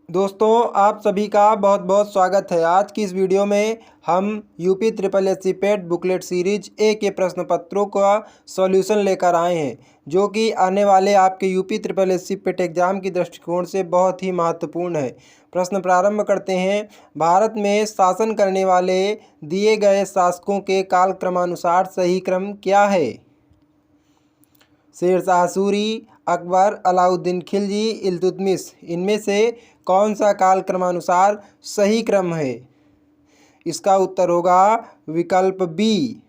दोस्तों, आप सभी का बहुत बहुत स्वागत है। आज की इस वीडियो में हम UP triple S C PET booklet series A के प्रश्न पत्रों का सॉल्यूशन लेकर आए हैं, जो कि आने वाले आपके यूपी ट्रिपल एस सी पेट एग्ज़ाम की दृष्टिकोण से बहुत ही महत्वपूर्ण है। प्रश्न प्रारंभ करते हैं। भारत में शासन करने वाले दिए गए शासकों के कालक्रमानुसार सही क्रम क्या है? शेरशाह सूरी, अकबर, अलाउद्दीन खिलजी, इल्तुतमिश। इनमें से कौन सा काल क्रमानुसार सही क्रम है? इसका उत्तर होगा विकल्प बी।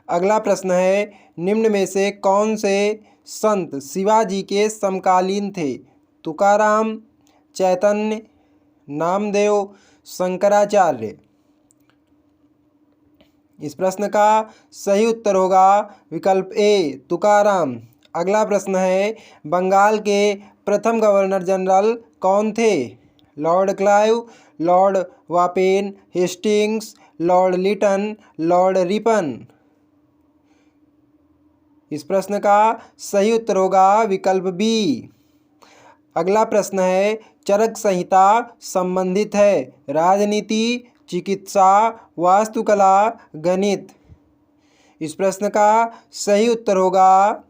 अगला प्रश्न है, निम्न में से कौन से संत शिवाजी के समकालीन थे? तुकाराम, चैतन्य, नामदेव, शंकराचार्य। इस प्रश्न का सही उत्तर होगा विकल्प ए, तुकाराम। अगला प्रश्न है, बंगाल के प्रथम गवर्नर जनरल कौन थे? Lord Clive, lord Warren Hastings, lord Lytton, lord Ripon. इस प्रश्न का सही उत्तर होगा विकल्प बी। अगला प्रश्न है, चरक संहिता संबंधित है राजनीति, चिकित्सा, वास्तुकला, गणित। इस प्रश्न का सही उत्तर होगा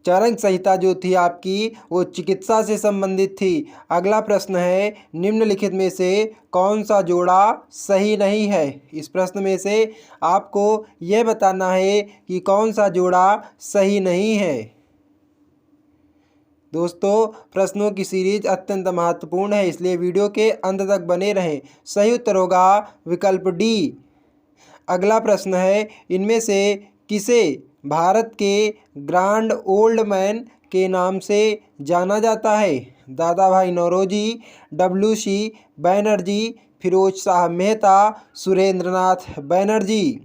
चरक संहिता जो थी आपकी वो चिकित्सा से संबंधित थी। अगला प्रश्न है, निम्नलिखित में से कौन सा जोड़ा सही नहीं है? इस प्रश्न में से आपको यह बताना है कि कौन सा जोड़ा सही नहीं है। दोस्तों, प्रश्नों की सीरीज अत्यंत महत्वपूर्ण है, इसलिए वीडियो के अंत तक बने रहें। सही उत्तर होगा विकल्प डी। अगला प्रश्न है, इनमें से किसे भारत के ग्रांड ओल्ड मैन के नाम से जाना जाता है? दादा भाई नौरोजी, डब्ल्यू.सी. बनर्जी, फिरोज शाह मेहता, सुरेंद्रनाथ बनर्जी।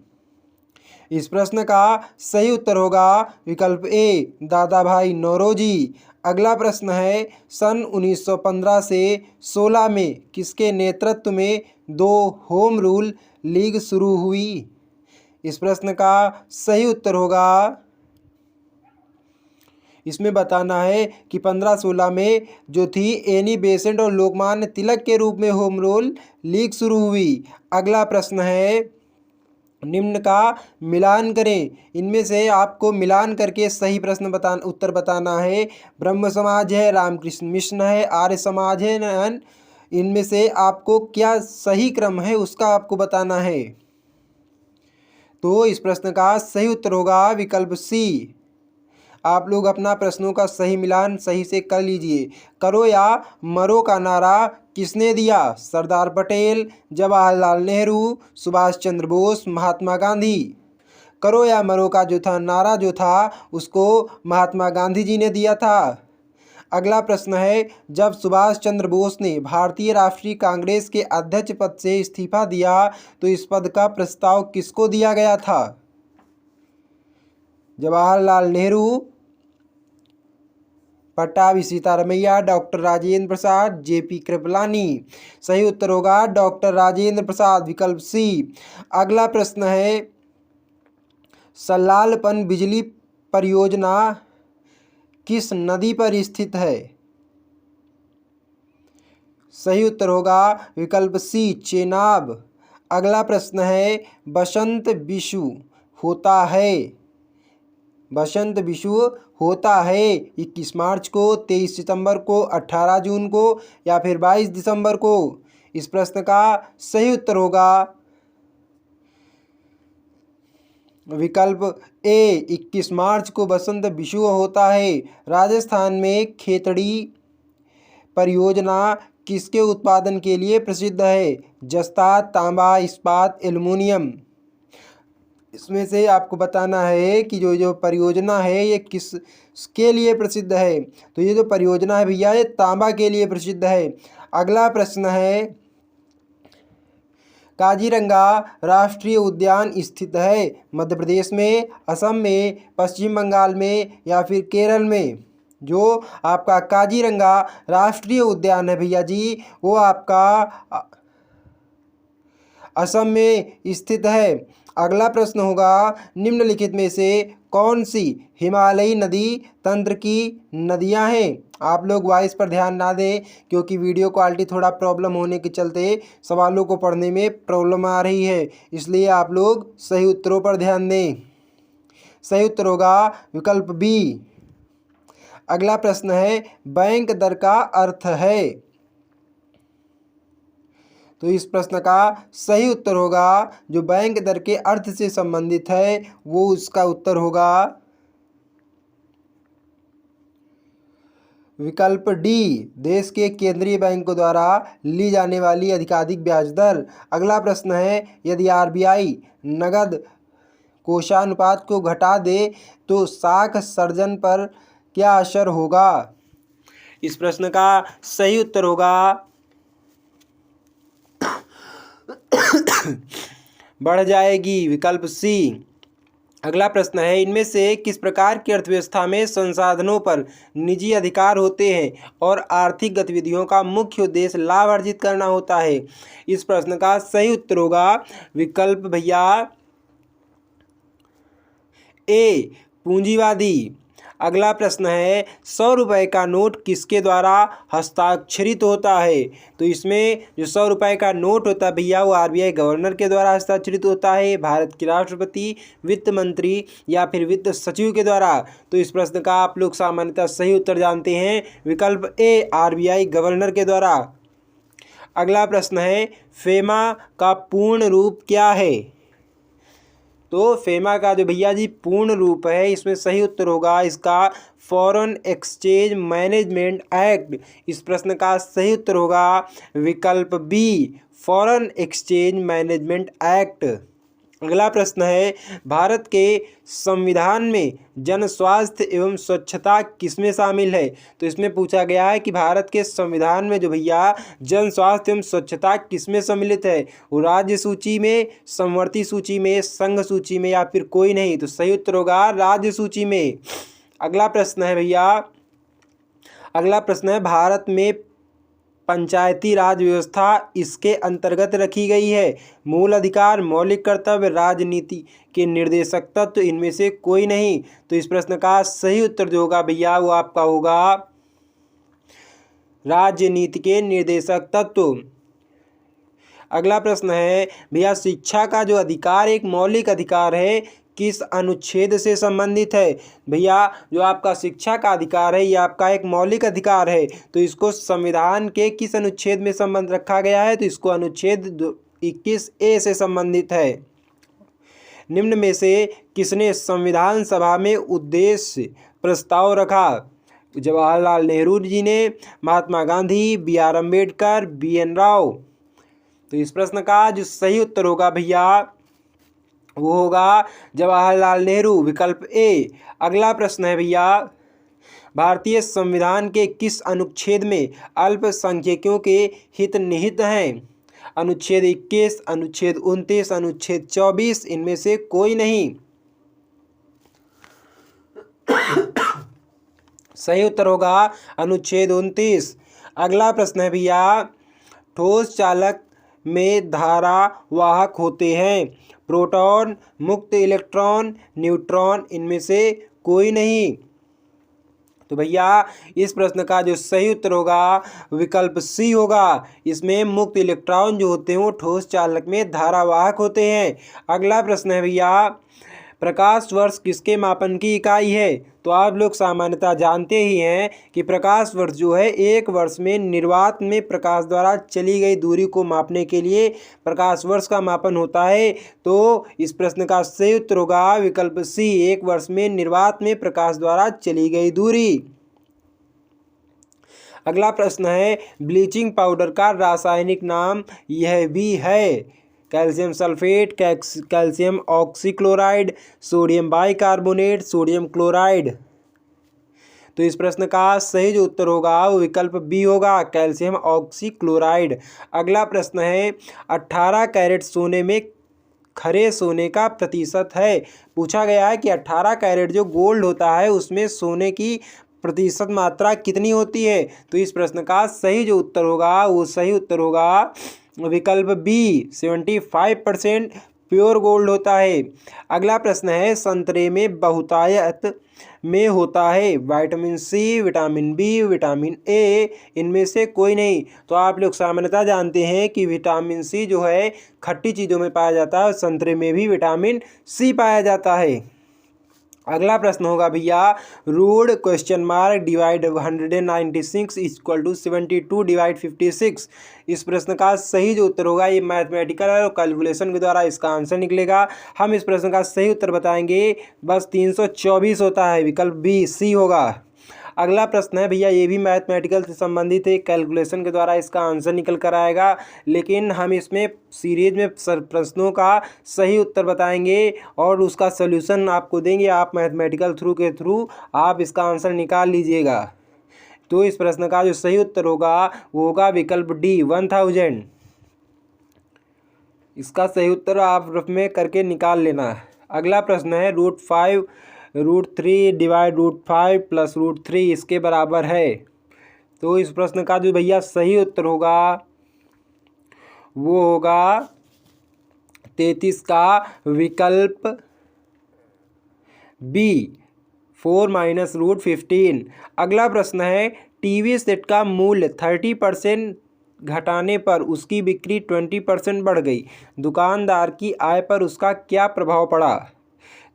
इस प्रश्न का सही उत्तर होगा विकल्प ए, दादा भाई नौरोजी। अगला प्रश्न है, सन 1915 से 16 में किसके नेतृत्व में दो होम रूल लीग शुरू हुई? इस प्रश्न का सही उत्तर होगा, इसमें बताना है कि 1516 में जो थी एनी बेसेंट और लोकमान्य तिलक के रूप में होम रूल लीग शुरू हुई। अगला प्रश्न है, निम्न का मिलान करें। इनमें से आपको मिलान करके सही प्रश्न उत्तर बताना है। ब्रह्म समाज है, रामकृष्ण मिशन है, आर्य समाज है, इनमें से आपको क्या सही क्रम है उसका आपको बताना है। तो इस प्रश्न का सही उत्तर होगा विकल्प सी। आप लोग अपना प्रश्नों का सही मिलान सही से कर लीजिए। करो या मरो का नारा किसने दिया? सरदार पटेल, जवाहरलाल नेहरू, सुभाष चंद्र बोस, महात्मा गांधी। करो या मरो का जो था नारा जो था उसको महात्मा गांधी जी ने दिया था। अगला प्रश्न है, जब सुभाष चंद्र बोस ने भारतीय राष्ट्रीय कांग्रेस के अध्यक्ष पद से इस्तीफा दिया तो इस पद का प्रस्ताव किसको दिया गया था? Jawaharlal Nehru, Pattabhi Sitaramayya, doctor Rajendra Prasad, JP Kripalani. सही उत्तर होगा डॉक्टर राजेंद्र प्रसाद, विकल्प सी। अगला प्रश्न है, सल्लालपन बिजली परियोजना किस नदी पर स्थित है? सही उत्तर होगा विकल्प सी, चेनाब। अगला प्रश्न है, बसंत विषु होता है? बसंत विषु होता है 21 मार्च को, 23 सितंबर को, 18 जून को या फिर 22 दिसंबर को? इस प्रश्न का सही उत्तर होगा विकल्प ए, 21 मार्च को बसंत विषु होता है। राजस्थान में खेतड़ी परियोजना किसके उत्पादन के लिए प्रसिद्ध है? जस्ता, तांबा, इस्पात, एल्युमिनियम। इसमें से आपको बताना है कि जो परियोजना है ये किस के लिए प्रसिद्ध है। तो ये जो परियोजना है भैया ये तांबा के लिए प्रसिद्ध है। अगला प्रश्न है, काजीरंगा राष्ट्रीय उद्यान स्थित है मध्य प्रदेश में, असम में, पश्चिम बंगाल में या फिर केरल में? जो आपका काजीरंगा राष्ट्रीय उद्यान है भैया जी वो आपका असम में स्थित है। अगला प्रश्न होगा, निम्नलिखित में से कौन सी हिमालयी नदी तंत्र की नदियां हैं? आप लोग वॉइस पर ध्यान ना दें क्योंकि वीडियो क्वालिटी थोड़ा प्रॉब्लम होने के चलते सवालों को पढ़ने में प्रॉब्लम आ रही है, इसलिए आप लोग सही उत्तरों पर ध्यान दें। सही उत्तर होगा विकल्प बी। अगला प्रश्न है, बैंक दर का अर्थ है? तो इस प्रश्न का सही उत्तर होगा, जो बैंक दर के अर्थ से संबंधित है वो उसका उत्तर होगा विकल्प डी, देश के केंद्रीय बैंकों द्वारा ली जाने वाली अधिकाधिक ब्याज दर। अगला प्रश्न है, यदि आरबीआई नगद कोषानुपात को घटा दे तो साख सर्जन पर क्या असर होगा? इस प्रश्न का सही उत्तर होगा बढ़ जाएगी, विकल्प सी। अगला प्रश्न है, इनमें से किस प्रकार की अर्थव्यवस्था में संसाधनों पर निजी अधिकार होते हैं और आर्थिक गतिविधियों का मुख्य उद्देश्य लाभ अर्जित करना होता है? इस प्रश्न का सही उत्तर होगा विकल्प भैया ए, पूंजीवादी। अगला प्रश्न है, 100 रुपये का नोट किसके द्वारा हस्ताक्षरित होता है? तो इसमें जो 100 रुपये का नोट होता है भैया वो आरबीआई गवर्नर के द्वारा हस्ताक्षरित होता है, भारत के राष्ट्रपति, वित्त मंत्री या फिर वित्त सचिव के द्वारा। तो इस प्रश्न का आप लोग सामान्यतः सही उत्तर जानते हैं, विकल्प ए, आरबीआई गवर्नर के द्वारा। अगला प्रश्न है, फेमा का पूर्ण रूप क्या है? तो फेमा का जो भैया जी पूर्ण रूप है, इसमें सही उत्तर होगा इसका फॉरेन एक्सचेंज मैनेजमेंट एक्ट। इस प्रश्न का सही उत्तर होगा विकल्प B, foreign exchange management act. अगला प्रश्न है, भारत के संविधान में जन स्वास्थ्य एवं स्वच्छता किसमें शामिल है? तो इसमें पूछा गया है कि भारत के संविधान में जो भैया जन स्वास्थ्य एवं स्वच्छता किसमें सम्मिलित है? वो राज्य सूची में, समवर्ती सूची में, संघ सूची में या फिर कोई नहीं? तो सही उत्तर होगा राज्य सूची में। अगला प्रश्न है भैया, अगला प्रश्न है, भारत में पंचायती राज व्यवस्था इसके अंतर्गत रखी गई है? मूल अधिकार, मौलिक कर्तव्य, राजनीति के निर्देशक तत्व, इनमें से कोई नहीं? तो इस प्रश्न का सही उत्तर जो होगा भैया वो आपका होगा राजनीति के निर्देशक तत्व। अगला प्रश्न है भैया, शिक्षा का जो अधिकार एक मौलिक अधिकार है किस अनुच्छेद से संबंधित है? भैया जो आपका शिक्षा का अधिकार है ये आपका एक मौलिक अधिकार है, तो इसको संविधान के किस अनुच्छेद में संबंध रखा गया है? तो इसको अनुच्छेद 21A से संबंधित है। निम्न में से किसने संविधान सभा में उद्देश्य प्रस्ताव रखा? जवाहरलाल नेहरू जी ने, महात्मा गांधी, बी.आर. अम्बेडकर, बी.एन. राव। तो इस प्रश्न का जो सही उत्तर होगा भैया वो होगा जवाहरलाल नेहरू, विकल्प ए। अगला प्रश्न है भैया, भारतीय संविधान के किस अनुच्छेद में अल्पसंख्यकों के हित निहित हैं? अनुच्छेद 21, अनुच्छेद 29, अनुच्छेद 24, इनमें से कोई नहीं? सही उत्तर होगा अनुच्छेद 29। अगला प्रश्न है भैया, ठोस चालक में धारावाहक होते हैं? प्रोटॉन, मुक्त इलेक्ट्रॉन, न्यूट्रॉन, इनमें से कोई नहीं? तो भैया इस प्रश्न का जो सही उत्तर होगा विकल्प सी होगा। इसमें मुक्त इलेक्ट्रॉन जो होते हैं वो ठोस चालक में धारावाहक होते हैं। अगला प्रश्न है भैया, प्रकाश वर्ष किसके मापन की इकाई है? तो आप लोग सामान्यतः जानते ही हैं कि प्रकाश वर्ष जो है एक वर्ष में निर्वात में प्रकाश द्वारा चली गई दूरी को मापने के लिए प्रकाश वर्ष का मापन होता है। तो इस प्रश्न का सही उत्तर होगा विकल्प सी, एक वर्ष में निर्वात में प्रकाश द्वारा चली गई दूरी। अगला प्रश्न है, ब्लीचिंग पाउडर का रासायनिक नाम यह भी है? Calcium sulphate, calcium oxychloride, sodium bicarbonate, sodium chloride. तो इस प्रश्न का सही जो उत्तर होगा वो विकल्प बी होगा, कैल्शियम ऑक्सीक्लोराइड। अगला प्रश्न है, 18 कैरेट सोने में खरे सोने का प्रतिशत है? पूछा गया है कि 18 कैरेट जो गोल्ड होता है उसमें सोने की प्रतिशत मात्रा कितनी होती है? तो इस प्रश्न का सही जो उत्तर होगा वो सही उत्तर होगा विकल्प बी 75% प्योर गोल्ड होता है। अगला प्रश्न है, संतरे में बहुतायत में होता है vitamin C, vitamin B, vitamin A, इनमें से कोई नहीं। तो आप लोग सामान्यतः जानते हैं कि विटामिन सी जो है खट्टी चीज़ों में पाया जाता है और संतरे में भी विटामिन सी पाया जाता है। अगला प्रश्न होगा भैया, root question mark divide 196 equal to 72 divide 56। इस प्रश्न का सही जो उत्तर होगा, ये मैथमेटिकल और कैलकुलेशन के द्वारा इसका आंसर निकलेगा। हम इस प्रश्न का सही उत्तर बताएंगे, बस 324 होता है, विकल्प बी सी होगा। अगला प्रश्न है भैया, ये भी मैथमेटिकल से संबंधित है, कैलकुलेशन के द्वारा इसका आंसर निकल कर आएगा, लेकिन हम इसमें सीरीज में प्रश्नों का सही उत्तर बताएंगे और उसका सलूशन आपको देंगे। आप मैथमेटिकल के थ्रू आप इसका आंसर निकाल लीजिएगा। तो इस प्रश्न का जो सही उत्तर होगा वो होगा विकल्प डी 1000। इसका सही उत्तर आप में करके निकाल लेना। अगला प्रश्न है, √3 डिवाइड √5 प्लस √3 इसके बराबर है। तो इस प्रश्न का जो भैया सही उत्तर होगा वो होगा 33 का विकल्प बी 4 माइनस √15। अगला प्रश्न है, टीवी सेट का मूल्य 30% घटाने पर उसकी बिक्री 20% बढ़ गई, दुकानदार की आय पर उसका क्या प्रभाव पड़ा।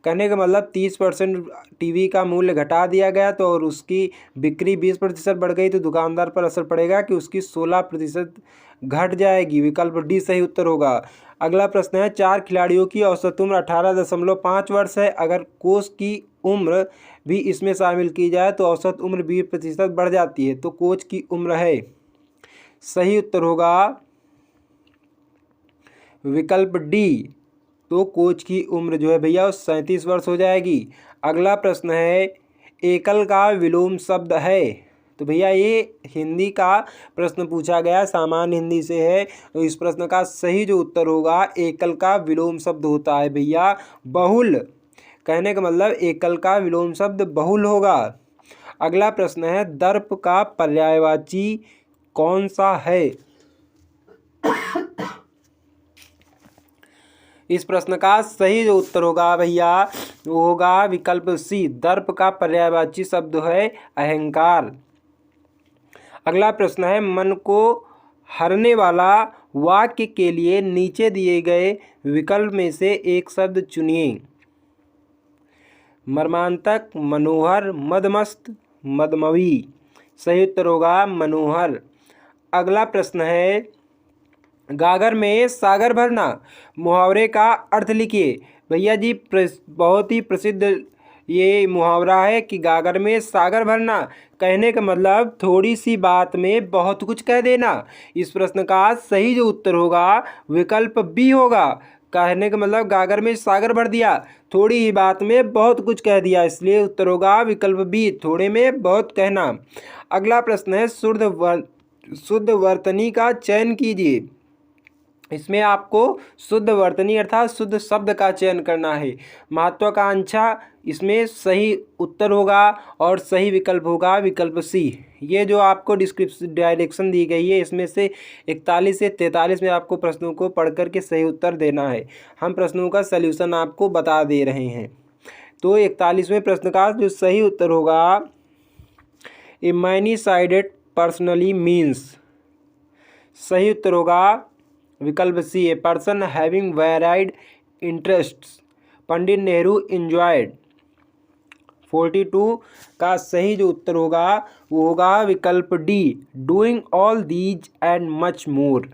कहने का मतलब 30% टीवी का मूल्य घटा दिया गया तो और उसकी बिक्री 20% बढ़ गई, तो दुकानदार पर असर पड़ेगा कि उसकी 16% घट जाएगी, विकल्प डी सही उत्तर होगा। अगला प्रश्न है, 4 खिलाड़ियों की औसत उम्र 18.5 वर्ष है, अगर कोच की उम्र भी इसमें शामिल की जाए तो औसत उम्र 20% बढ़ जाती है, तो कोच की उम्र है, सही उत्तर होगा विकल्प डी। तो कोच की उम्र जो है भैया 37 वर्ष हो जाएगी। अगला प्रश्न है, एकल का विलोम शब्द है। तो भैया ये हिंदी का प्रश्न पूछा गया, सामान्य हिंदी से है, तो इस प्रश्न का सही जो उत्तर होगा, एकल का विलोम शब्द होता है भैया बहुल। कहने का मतलब एकल का विलोम शब्द बहुल होगा। अगला प्रश्न है, दर्प का पर्यायवाची कौन सा है। इस प्रश्न का सही जो उत्तर होगा भैया वो होगा विकल्प सी, दर्प का पर्यायवाची शब्द है अहंकार। अगला प्रश्न है, मन को हरने वाला वाक्य के लिए नीचे दिए गए विकल्प में से एक शब्द चुनिए। मर्मांतक, मनोहर, मदमस्त, मदमवी, सही उत्तर होगा मनोहर। अगला प्रश्न है, गागर में सागर भरना मुहावरे का अर्थ लिखिए। भैया जी बहुत ही प्रसिद्ध ये मुहावरा है कि गागर में सागर भरना, कहने का मतलब थोड़ी सी बात में बहुत कुछ कह देना। इस प्रश्न का सही जो उत्तर होगा विकल्प बी होगा। कहने का मतलब गागर में सागर भर दिया, थोड़ी ही बात में बहुत कुछ कह दिया, इसलिए उत्तर होगा विकल्प बी, थोड़े में बहुत कहना। अगला प्रश्न है, शुद्ध वर्तनी का चयन कीजिए। इसमें आपको शुद्ध वर्तनी अर्थात शुद्ध शब्द का चयन करना है। महत्वाकांक्षा इसमें सही उत्तर होगा और सही विकल्प होगा विकल्प सी। ये जो आपको डिस्क्रिप्शन डायरेक्शन दी गई है इसमें से 41 से 43 में आपको प्रश्नों को पढ़ कर के सही उत्तर देना है। हम प्रश्नों का सल्यूशन आपको बता दे रहे हैं। तो 41वें प्रश्न का जो सही उत्तर होगा, a many sided personally means, सही उत्तर होगा विकल्प C, a person having varied interests, Pandit Nehru enjoyed. 42 का सही जो उत्तर होगा वो होगा विकल्प D, doing all these and much more.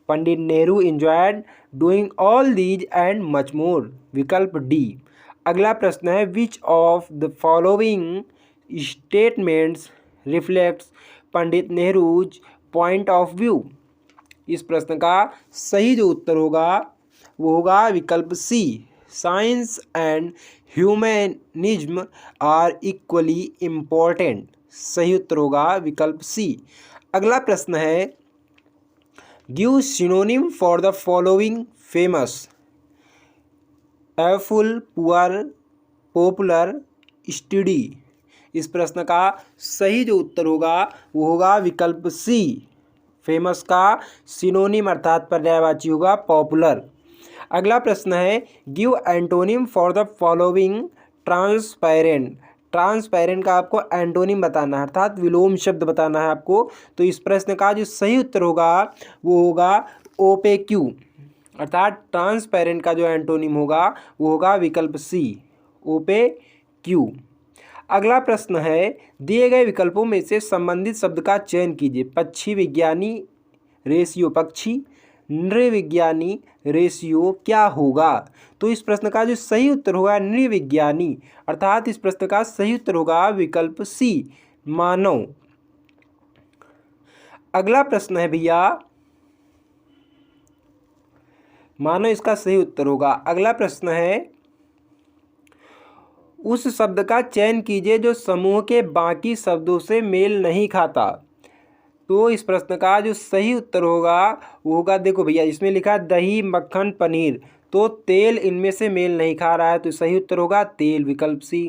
Pandit Nehru enjoyed doing all these and much more, विकल्प डी। अगला प्रश्न है, which of the following statements reflects Pandit Nehru's point of view. इस प्रश्न का सही जो उत्तर होगा वो होगा विकल्प C, science and humanism are equally important, सही उत्तर होगा विकल्प सी। अगला प्रश्न है, give synonym for the following famous, awful, poor, popular, study. इस प्रश्न का सही जो उत्तर होगा वो होगा विकल्प सी, फेमस का सिनोनिम अर्थात पर्यायवाची होगा पॉपुलर। अगला प्रश्न है give antonym for the following transparent. Transparent का आपको एंटोनिम बताना है अर्थात विलोम शब्द बताना है आपको। तो इस प्रश्न का जो सही उत्तर होगा वो होगा ओपेक्यू, अर्थात ट्रांसपेरेंट का जो एंटोनिम होगा वो होगा विकल्प सी ओपेक्यू। अगला प्रश्न है दिए गए विकल्पों में से संबंधित शब्द का चयन कीजिए। पक्षी विज्ञानी रेशियो पक्षी, नृविज्ञानी रेशियो क्या होगा। तो इस प्रश्न का जो सही उत्तर होगा नृविज्ञानी, अर्थात इस प्रश्न का सही उत्तर होगा विकल्प सी मानव। अगला प्रश्न है भैया मानव इसका सही उत्तर होगा। अगला प्रश्न है उस शब्द का चयन कीजिए जो समूह के बाकी शब्दों से मेल नहीं खाता। तो इस प्रश्न का जो सही उत्तर होगा वो होगा, देखो भैया इसमें लिखा है दही मक्खन पनीर, तो तेल इनमें से मेल नहीं खा रहा है, तो सही उत्तर होगा तेल विकल्प सी।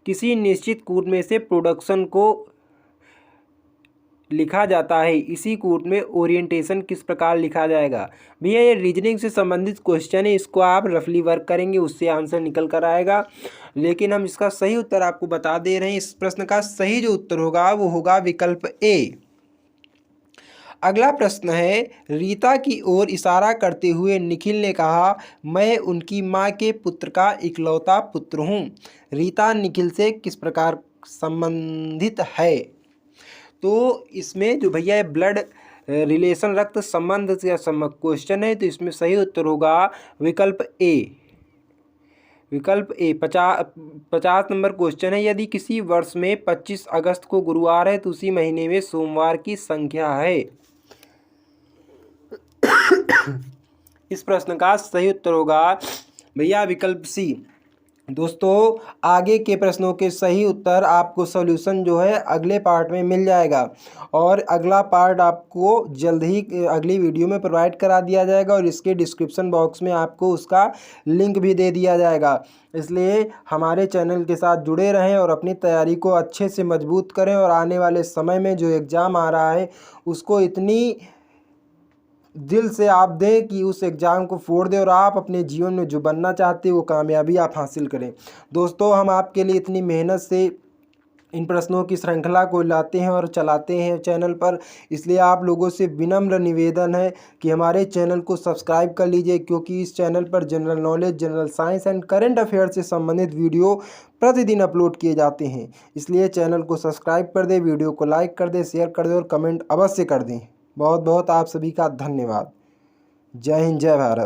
किसी निश्चित कूट में से प्रोडक्शन को लिखा जाता है, इसी कूट में ओरिएंटेशन किस प्रकार लिखा जाएगा। भैया ये रीजनिंग से संबंधित क्वेश्चन है, इसको आप रफली वर्क करेंगे उससे आंसर निकल कर आएगा, लेकिन हम इसका सही उत्तर आपको बता दे रहे हैं। इस प्रश्न का सही जो उत्तर होगा वो होगा विकल्प ए। अगला प्रश्न है रीता की ओर इशारा करते हुए निखिल ने कहा मैं उनकी माँ के पुत्र का इकलौता पुत्र हूँ। रीता निखिल से किस प्रकार संबंधित है। तो इसमें जो भैया ब्लड रिलेशन रक्त संबंध से क्वेश्चन है, तो इसमें सही उत्तर होगा विकल्प ए। विकल्प ए 50 नंबर क्वेश्चन है यदि किसी वर्ष में 25 अगस्त को गुरुवार है तो उसी महीने में सोमवार की संख्या है। इस प्रश्न का सही उत्तर होगा भैया विकल्प सी। दोस्तों आगे के प्रश्नों के सही उत्तर आपको सॉल्यूशन जो है अगले पार्ट में मिल जाएगा, और अगला पार्ट आपको जल्द ही अगली वीडियो में प्रोवाइड करा दिया जाएगा, और इसके डिस्क्रिप्शन बॉक्स में आपको उसका लिंक भी दे दिया जाएगा। इसलिए हमारे चैनल के साथ जुड़े रहें और अपनी तैयारी को अच्छे से मजबूत करें, और आने वाले समय में जो एग्ज़ाम आ रहा है उसको इतनी दिल से आप दें कि उस एग्ज़ाम को फोड़ दें और आप अपने जीवन में जो बनना चाहते हैं वो कामयाबी आप हासिल करें। दोस्तों हम आपके लिए इतनी मेहनत से इन प्रश्नों की श्रृंखला को लाते हैं और चलाते हैं चैनल पर, इसलिए आप लोगों से विनम्र निवेदन है कि हमारे चैनल को सब्सक्राइब कर लीजिए, क्योंकि इस चैनल पर general knowledge, general science and current affair से संबंधित वीडियो प्रतिदिन अपलोड किए जाते हैं। इसलिए चैनल को सब्सक्राइब कर दें, वीडियो को लाइक कर दें, शेयर कर दें और कमेंट अवश्य कर दें। बहुत बहुत आप सभी का धन्यवाद। जय हिंद, जय भारत।